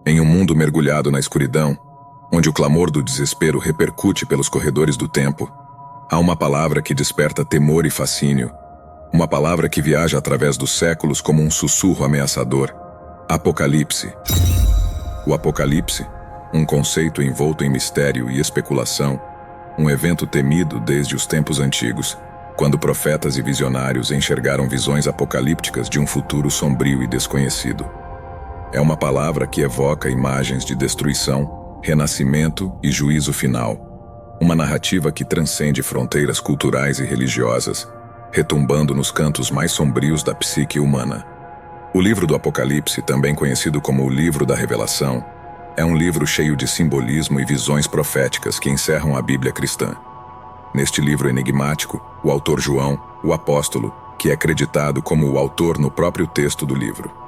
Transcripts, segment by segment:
Em um mundo mergulhado na escuridão, onde o clamor do desespero repercute pelos corredores do tempo, há uma palavra que desperta temor e fascínio, uma palavra que viaja através dos séculos como um sussurro ameaçador: Apocalipse. O Apocalipse, um conceito envolto em mistério e especulação, um evento temido desde os tempos antigos, quando profetas e visionários enxergaram visões apocalípticas de um futuro sombrio e desconhecido. É uma palavra que evoca imagens de destruição, renascimento e juízo final. Uma narrativa que transcende fronteiras culturais e religiosas, retumbando nos cantos mais sombrios da psique humana. O livro do Apocalipse, também conhecido como o Livro da Revelação, é um livro cheio de simbolismo e visões proféticas que encerram a Bíblia cristã. Neste livro enigmático, o autor João, o apóstolo, que é acreditado como o autor no próprio texto do livro.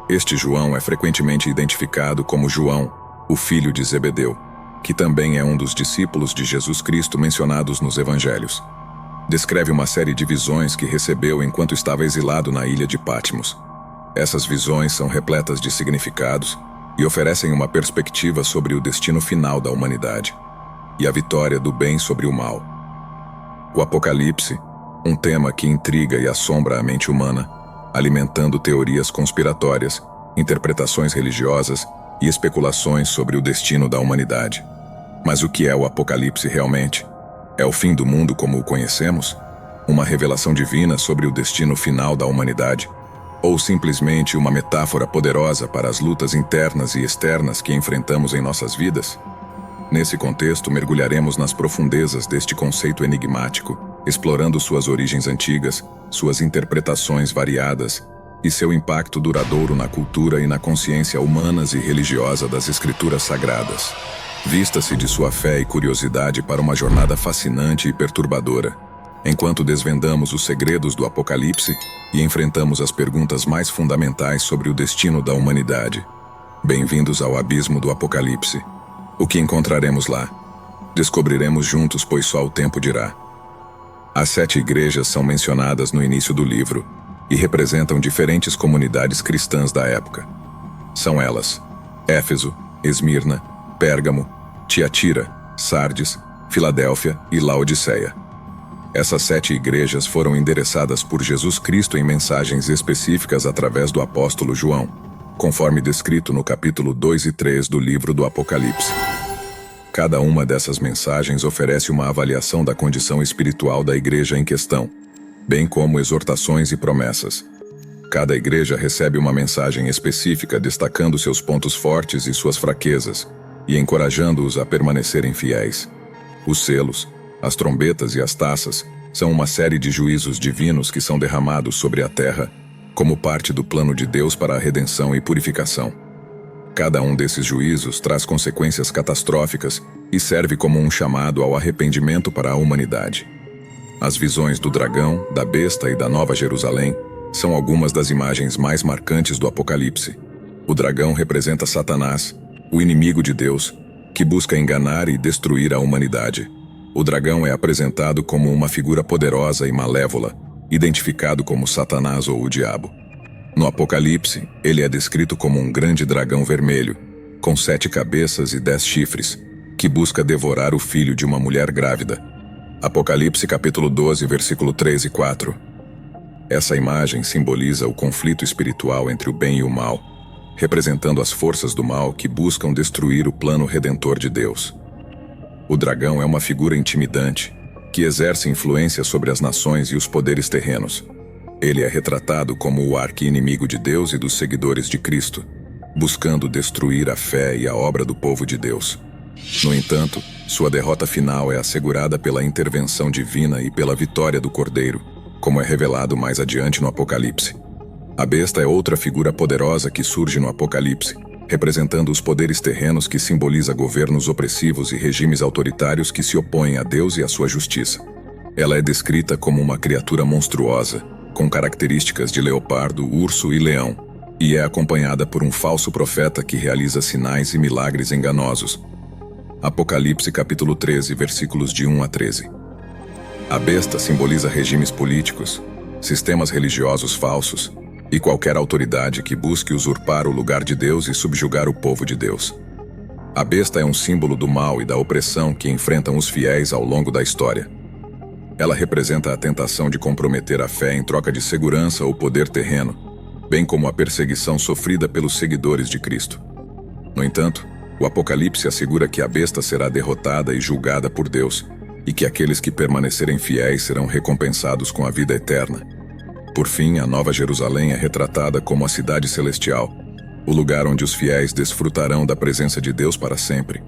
Este João é frequentemente identificado como João, o filho de Zebedeu, que também é um dos discípulos de Jesus Cristo mencionados nos Evangelhos. Descreve uma série de visões que recebeu enquanto estava exilado na ilha de Patmos. Essas visões são repletas de significados e oferecem uma perspectiva sobre o destino final da humanidade e a vitória do bem sobre o mal. O Apocalipse, um tema que intriga e assombra a mente humana, alimentando teorias conspiratórias, interpretações religiosas e especulações sobre o destino da humanidade. Mas o que é o Apocalipse realmente? É o fim do mundo como o conhecemos? Uma revelação divina sobre o destino final da humanidade? Ou simplesmente uma metáfora poderosa para as lutas internas e externas que enfrentamos em nossas vidas? Nesse contexto, mergulharemos nas profundezas deste conceito enigmático, explorando suas origens antigas, suas interpretações variadas e seu impacto duradouro na cultura e na consciência humanas e religiosa das escrituras sagradas. Vista-se de sua fé e curiosidade para uma jornada fascinante e perturbadora, enquanto desvendamos os segredos do Apocalipse e enfrentamos as perguntas mais fundamentais sobre o destino da humanidade. Bem-vindos ao abismo do Apocalipse. O que encontraremos lá? Descobriremos juntos, pois só o tempo dirá. As 7 igrejas são mencionadas no início do livro e representam diferentes comunidades cristãs da época. São elas: Éfeso, Esmirna, Pérgamo, Tiatira, Sardes, Filadélfia e Laodiceia. Essas 7 igrejas foram endereçadas por Jesus Cristo em mensagens específicas através do apóstolo João, conforme descrito no capítulo 2 e 3 do livro do Apocalipse. Cada uma dessas mensagens oferece uma avaliação da condição espiritual da igreja em questão, bem como exortações e promessas. Cada igreja recebe uma mensagem específica destacando seus pontos fortes e suas fraquezas, e encorajando-os a permanecerem fiéis. Os selos, as trombetas e as taças são uma série de juízos divinos que são derramados sobre a terra, como parte do plano de Deus para a redenção e purificação. Cada um desses juízos traz consequências catastróficas e serve como um chamado ao arrependimento para a humanidade. As visões do dragão, da besta e da Nova Jerusalém são algumas das imagens mais marcantes do Apocalipse. O dragão representa Satanás, o inimigo de Deus, que busca enganar e destruir a humanidade. O dragão é apresentado como uma figura poderosa e malévola, identificado como Satanás ou o diabo. No Apocalipse, ele é descrito como um grande dragão vermelho, com 7 cabeças e 10 chifres, que busca devorar o filho de uma mulher grávida. Apocalipse capítulo 12, versículo 3 e 4. Essa imagem simboliza o conflito espiritual entre o bem e o mal, representando as forças do mal que buscam destruir o plano redentor de Deus. O dragão é uma figura intimidante, que exerce influência sobre as nações e os poderes terrenos. Ele é retratado como o arqui-inimigo de Deus e dos seguidores de Cristo, buscando destruir a fé e a obra do povo de Deus. No entanto, sua derrota final é assegurada pela intervenção divina e pela vitória do Cordeiro, como é revelado mais adiante no Apocalipse. A besta é outra figura poderosa que surge no Apocalipse, representando os poderes terrenos que simboliza governos opressivos e regimes autoritários que se opõem a Deus e à sua justiça. Ela é descrita como uma criatura monstruosa, com características de leopardo, urso e leão, e é acompanhada por um falso profeta que realiza sinais e milagres enganosos. Apocalipse capítulo 13, versículos de 1 a 13. A besta simboliza regimes políticos, sistemas religiosos falsos e qualquer autoridade que busque usurpar o lugar de Deus e subjugar o povo de Deus. A besta é um símbolo do mal e da opressão que enfrentam os fiéis ao longo da história. Ela representa a tentação de comprometer a fé em troca de segurança ou poder terreno, bem como a perseguição sofrida pelos seguidores de Cristo. No entanto, o Apocalipse assegura que a besta será derrotada e julgada por Deus, e que aqueles que permanecerem fiéis serão recompensados com a vida eterna. Por fim, a Nova Jerusalém é retratada como a cidade celestial, o lugar onde os fiéis desfrutarão da presença de Deus para sempre.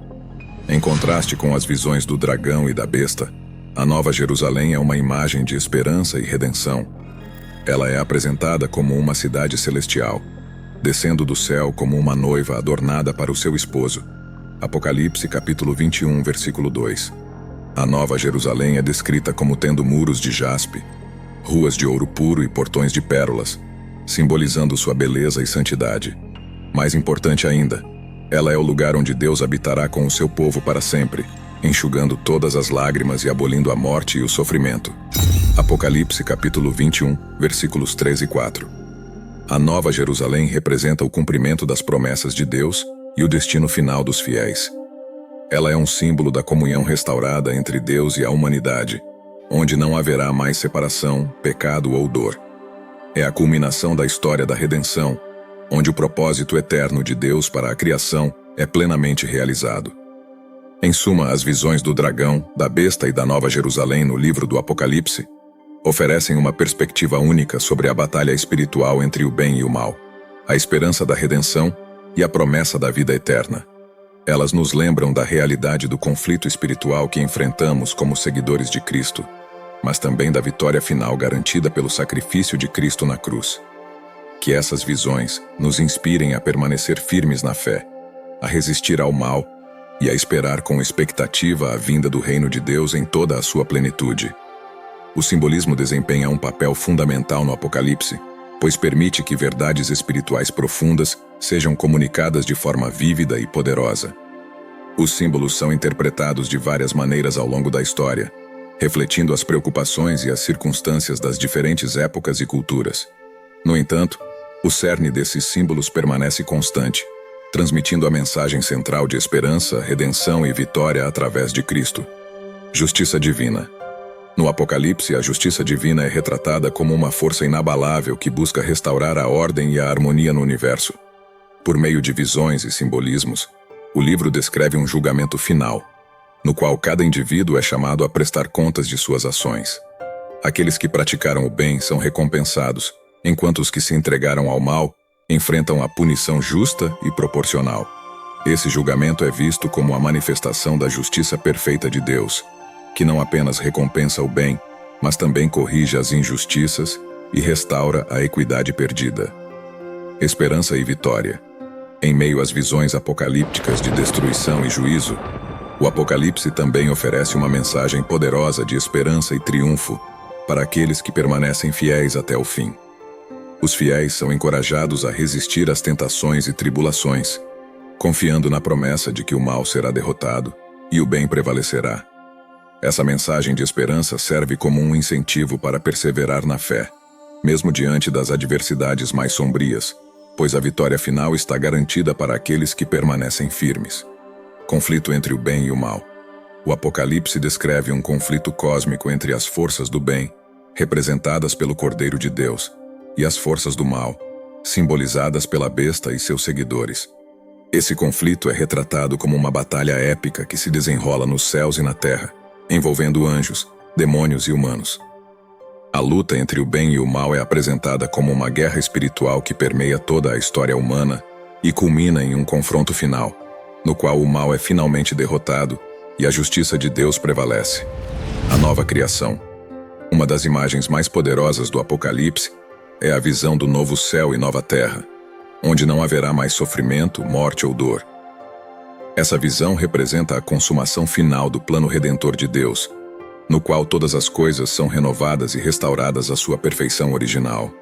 Em contraste com as visões do dragão e da besta, a Nova Jerusalém é uma imagem de esperança e redenção. Ela é apresentada como uma cidade celestial, descendo do céu como uma noiva adornada para o seu esposo. Apocalipse capítulo 21, versículo 2. A Nova Jerusalém é descrita como tendo muros de jaspe, ruas de ouro puro e portões de pérolas, simbolizando sua beleza e santidade. Mais importante ainda, ela é o lugar onde Deus habitará com o seu povo para sempre, enxugando todas as lágrimas e abolindo a morte e o sofrimento. Apocalipse capítulo 21, versículos 3 e 4. A Nova Jerusalém representa o cumprimento das promessas de Deus e o destino final dos fiéis. Ela é um símbolo da comunhão restaurada entre Deus e a humanidade, onde não haverá mais separação, pecado ou dor. É a culminação da história da redenção, onde o propósito eterno de Deus para a criação é plenamente realizado. Em suma, as visões do dragão, da besta e da Nova Jerusalém no livro do Apocalipse oferecem uma perspectiva única sobre a batalha espiritual entre o bem e o mal, a esperança da redenção e a promessa da vida eterna. Elas nos lembram da realidade do conflito espiritual que enfrentamos como seguidores de Cristo, mas também da vitória final garantida pelo sacrifício de Cristo na cruz. Que essas visões nos inspirem a permanecer firmes na fé, a resistir ao mal e a esperar com expectativa a vinda do reino de Deus em toda a sua plenitude. O simbolismo desempenha um papel fundamental no Apocalipse, pois permite que verdades espirituais profundas sejam comunicadas de forma vívida e poderosa. Os símbolos são interpretados de várias maneiras ao longo da história, refletindo as preocupações e as circunstâncias das diferentes épocas e culturas. No entanto, o cerne desses símbolos permanece constante, transmitindo a mensagem central de esperança, redenção e vitória através de Cristo. Justiça divina. No Apocalipse, a justiça divina é retratada como uma força inabalável que busca restaurar a ordem e a harmonia no universo. Por meio de visões e simbolismos, o livro descreve um julgamento final, no qual cada indivíduo é chamado a prestar contas de suas ações. Aqueles que praticaram o bem são recompensados, enquanto os que se entregaram ao mal enfrentam a punição justa e proporcional. Esse julgamento é visto como a manifestação da justiça perfeita de Deus, que não apenas recompensa o bem, mas também corrige as injustiças e restaura a equidade perdida. Esperança e vitória. Em meio às visões apocalípticas de destruição e juízo, o Apocalipse também oferece uma mensagem poderosa de esperança e triunfo para aqueles que permanecem fiéis até o fim. Os fiéis são encorajados a resistir às tentações e tribulações, confiando na promessa de que o mal será derrotado e o bem prevalecerá. Essa mensagem de esperança serve como um incentivo para perseverar na fé, mesmo diante das adversidades mais sombrias, pois a vitória final está garantida para aqueles que permanecem firmes. Conflito entre o bem e o mal. O Apocalipse descreve um conflito cósmico entre as forças do bem, representadas pelo Cordeiro de Deus, e as forças do mal, simbolizadas pela besta e seus seguidores. Esse conflito é retratado como uma batalha épica que se desenrola nos céus e na terra, envolvendo anjos, demônios e humanos. A luta entre o bem e o mal é apresentada como uma guerra espiritual que permeia toda a história humana e culmina em um confronto final, no qual o mal é finalmente derrotado e a justiça de Deus prevalece. A nova criação. Uma das imagens mais poderosas do Apocalipse é a visão do novo céu e nova terra, onde não haverá mais sofrimento, morte ou dor. Essa visão representa a consumação final do plano redentor de Deus, no qual todas as coisas são renovadas e restauradas à sua perfeição original.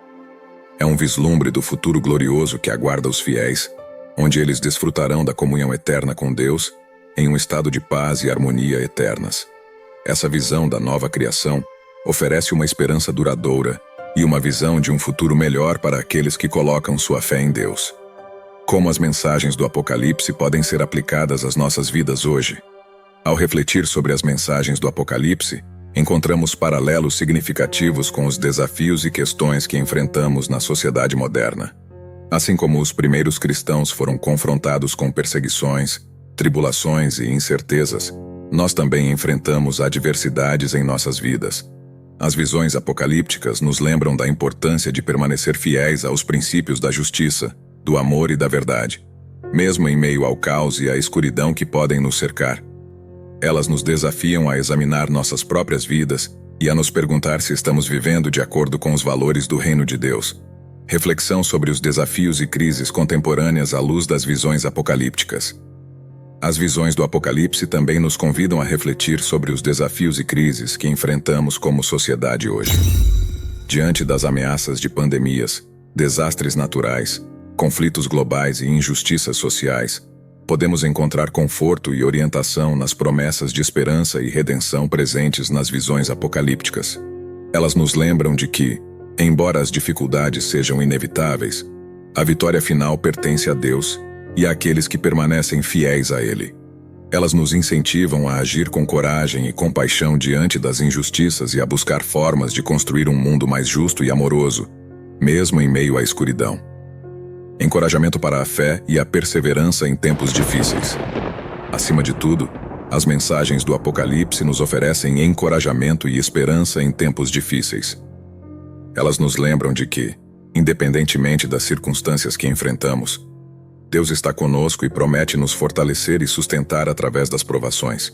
É um vislumbre do futuro glorioso que aguarda os fiéis, onde eles desfrutarão da comunhão eterna com Deus, em um estado de paz e harmonia eternas. Essa visão da nova criação oferece uma esperança duradoura e uma visão de um futuro melhor para aqueles que colocam sua fé em Deus. Como as mensagens do Apocalipse podem ser aplicadas às nossas vidas hoje? Ao refletir sobre as mensagens do Apocalipse, encontramos paralelos significativos com os desafios e questões que enfrentamos na sociedade moderna. Assim como os primeiros cristãos foram confrontados com perseguições, tribulações e incertezas, nós também enfrentamos adversidades em nossas vidas. As visões apocalípticas nos lembram da importância de permanecer fiéis aos princípios da justiça, do amor e da verdade, mesmo em meio ao caos e à escuridão que podem nos cercar. Elas nos desafiam a examinar nossas próprias vidas e a nos perguntar se estamos vivendo de acordo com os valores do reino de Deus. Reflexão sobre os desafios e crises contemporâneas à luz das visões apocalípticas. As visões do Apocalipse também nos convidam a refletir sobre os desafios e crises que enfrentamos como sociedade hoje. Diante das ameaças de pandemias, desastres naturais, conflitos globais e injustiças sociais, podemos encontrar conforto e orientação nas promessas de esperança e redenção presentes nas visões apocalípticas. Elas nos lembram de que, embora as dificuldades sejam inevitáveis, a vitória final pertence a Deus e àqueles que permanecem fiéis a Ele. Elas nos incentivam a agir com coragem e compaixão diante das injustiças e a buscar formas de construir um mundo mais justo e amoroso, mesmo em meio à escuridão. Encorajamento para a fé e a perseverança em tempos difíceis. Acima de tudo, as mensagens do Apocalipse nos oferecem encorajamento e esperança em tempos difíceis. Elas nos lembram de que, independentemente das circunstâncias que enfrentamos, Deus está conosco e promete nos fortalecer e sustentar através das provações.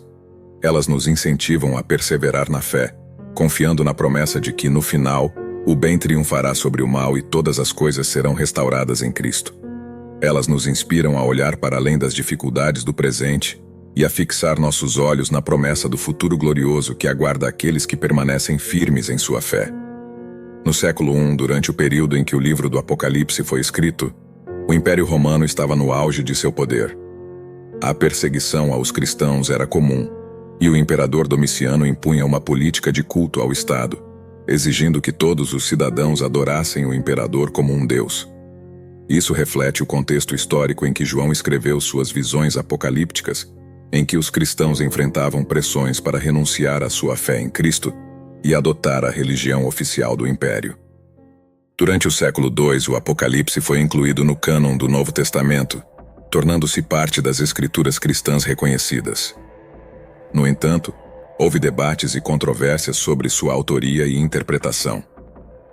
Elas nos incentivam a perseverar na fé, confiando na promessa de que, no final, o bem triunfará sobre o mal e todas as coisas serão restauradas em Cristo. Elas nos inspiram a olhar para além das dificuldades do presente e a fixar nossos olhos na promessa do futuro glorioso que aguarda aqueles que permanecem firmes em sua fé. No século I, durante o período em que o livro do Apocalipse foi escrito, o Império Romano estava no auge de seu poder. A perseguição aos cristãos era comum, e o imperador Domiciano impunha uma política de culto ao Estado, exigindo que todos os cidadãos adorassem o imperador como um deus. Isso reflete o contexto histórico em que João escreveu suas visões apocalípticas, em que os cristãos enfrentavam pressões para renunciar à sua fé em Cristo e adotar a religião oficial do Império. Durante o século II, o Apocalipse foi incluído no cânon do Novo Testamento, tornando-se parte das escrituras cristãs reconhecidas. No entanto, houve debates e controvérsias sobre sua autoria e interpretação.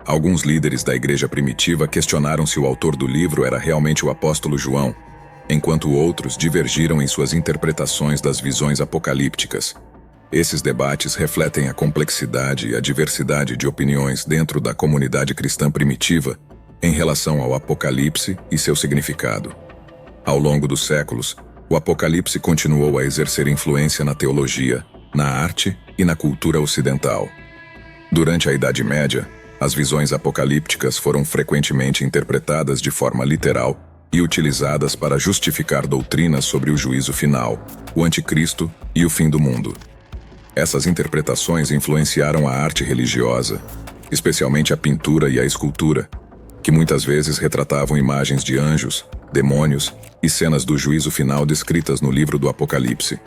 Alguns líderes da igreja primitiva questionaram se o autor do livro era realmente o apóstolo João, enquanto outros divergiram em suas interpretações das visões apocalípticas. Esses debates refletem a complexidade e a diversidade de opiniões dentro da comunidade cristã primitiva em relação ao Apocalipse e seu significado. Ao longo dos séculos, o Apocalipse continuou a exercer influência na teologia, na arte e na cultura ocidental. Durante a Idade Média, as visões apocalípticas foram frequentemente interpretadas de forma literal e utilizadas para justificar doutrinas sobre o juízo final, o anticristo e o fim do mundo. Essas interpretações influenciaram a arte religiosa, especialmente a pintura e a escultura, que muitas vezes retratavam imagens de anjos, demônios e cenas do juízo final descritas no livro do Apocalipse.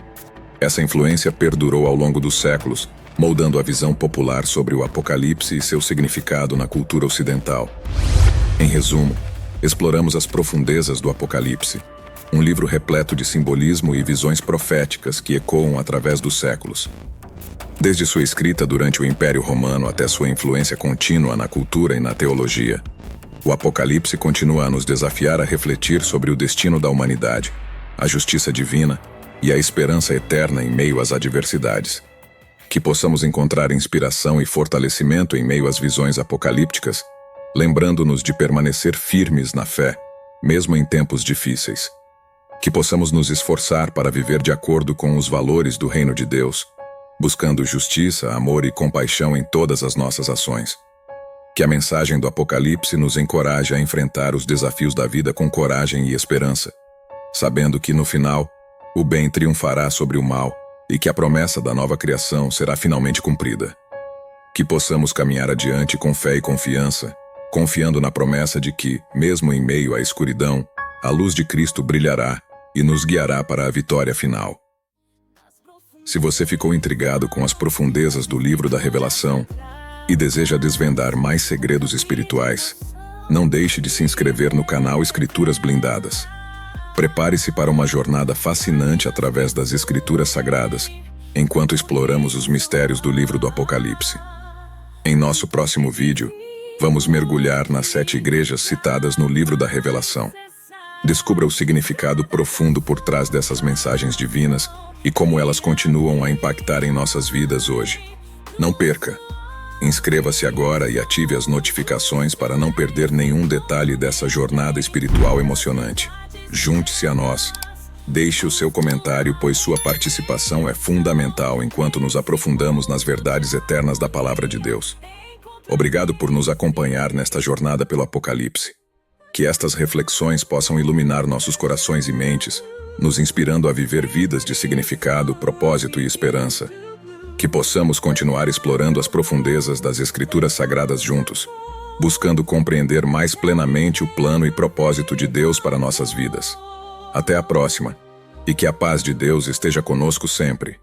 Essa influência perdurou ao longo dos séculos, moldando a visão popular sobre o Apocalipse e seu significado na cultura ocidental. Em resumo, exploramos as profundezas do Apocalipse, um livro repleto de simbolismo e visões proféticas que ecoam através dos séculos. Desde sua escrita durante o Império Romano até sua influência contínua na cultura e na teologia, o Apocalipse continua a nos desafiar a refletir sobre o destino da humanidade, a justiça divina e a esperança eterna em meio às adversidades. Que possamos encontrar inspiração e fortalecimento em meio às visões apocalípticas, lembrando-nos de permanecer firmes na fé, mesmo em tempos difíceis. Que possamos nos esforçar para viver de acordo com os valores do reino de Deus, buscando justiça, amor e compaixão em todas as nossas ações. Que a mensagem do Apocalipse nos encoraje a enfrentar os desafios da vida com coragem e esperança, sabendo que, no final, o bem triunfará sobre o mal e que a promessa da nova criação será finalmente cumprida. Que possamos caminhar adiante com fé e confiança, confiando na promessa de que, mesmo em meio à escuridão, a luz de Cristo brilhará e nos guiará para a vitória final. Se você ficou intrigado com as profundezas do livro da Revelação e deseja desvendar mais segredos espirituais, não deixe de se inscrever no canal Escrituras Blindadas. Prepare-se para uma jornada fascinante através das Escrituras Sagradas, enquanto exploramos os mistérios do livro do Apocalipse. Em nosso próximo vídeo, vamos mergulhar nas 7 igrejas citadas no livro da Revelação. Descubra o significado profundo por trás dessas mensagens divinas e como elas continuam a impactar em nossas vidas hoje. Não perca! Inscreva-se agora e ative as notificações para não perder nenhum detalhe dessa jornada espiritual emocionante. Junte-se a nós. Deixe o seu comentário, pois sua participação é fundamental enquanto nos aprofundamos nas verdades eternas da Palavra de Deus. Obrigado por nos acompanhar nesta jornada pelo Apocalipse. Que estas reflexões possam iluminar nossos corações e mentes, nos inspirando a viver vidas de significado, propósito e esperança. Que possamos continuar explorando as profundezas das Escrituras Sagradas juntos, buscando compreender mais plenamente o plano e propósito de Deus para nossas vidas. Até a próxima, e que a paz de Deus esteja conosco sempre.